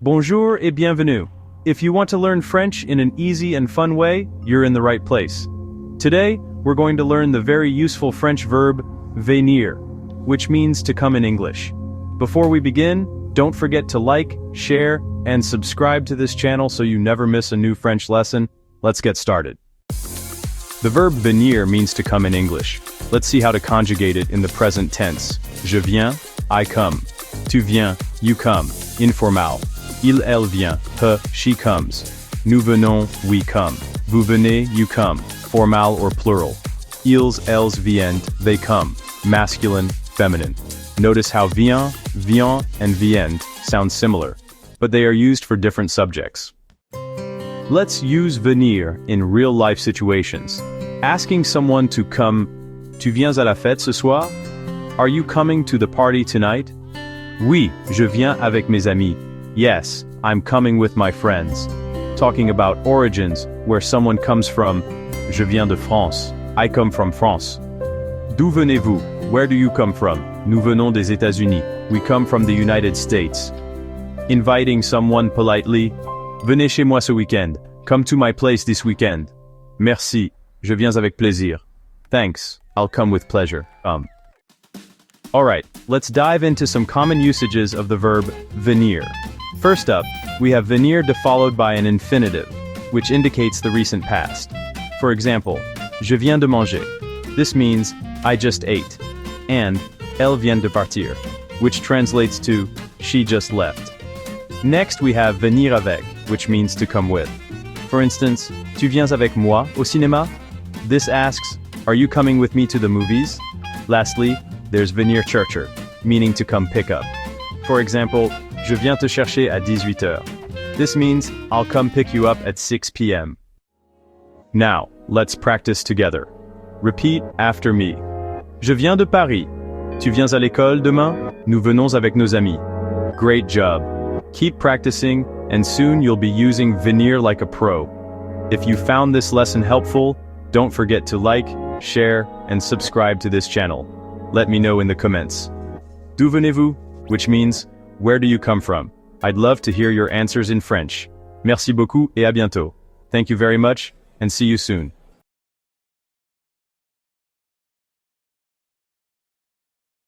Bonjour et bienvenue. If you want to learn French in an easy and fun way, you're in the right place. Today, we're going to learn the very useful French verb, venir, which means to come in English. Before we begin, don't forget to like, share, and subscribe to this channel so you never miss a new French lesson. Let's get started. The verb venir means to come in English. Let's see how to conjugate it in the present tense. Je viens, I come. Tu viens, you come. Informal. Il, elle vient. He, she comes. Nous venons, we come. Vous venez, you come. Formal or plural. Ils, elles viennent, they come. Masculine, feminine. Notice how vient, vient, and viennent sound similar, but they are used for different subjects. Let's use venir in real-life situations. Asking someone to come, tu viens à la fête ce soir? Are you coming to the party tonight? Oui, je viens avec mes amis. Yes, I'm coming with my friends. Talking about origins, where someone comes from, je viens de France. I come from France. D'où venez-vous? Where do you come from? Nous venons des États-Unis. We come from the United States. Inviting someone politely, venez chez moi ce week-end. Come to my place this weekend. Merci, je viens avec plaisir. Thanks, I'll come with pleasure. Alright, let's dive into some common usages of the verb venir. First up, we have venir followed by an infinitive, which indicates the recent past. For example, je viens de manger. This means, I just ate. And, elle vient de partir, which translates to, she just left. Next we have venir avec, which means to come with. For instance, tu viens avec moi au cinéma? This asks, are you coming with me to the movies? Lastly, there's venir chercher, meaning to come pick up. For example, je viens te chercher à 18h. This means, I'll come pick you up at 6 p.m. Now, let's practice together. Repeat after me. Je viens de Paris. Tu viens à l'école demain? Nous venons avec nos amis. Great job. Keep practicing, and soon you'll be using venir like a pro. If you found this lesson helpful, don't forget to like, share, and subscribe to this channel. Let me know in the comments. D'où venez-vous? Which means, where do you come from? I'd love to hear your answers in French. Merci beaucoup et à bientôt. Thank you very much, and see you soon.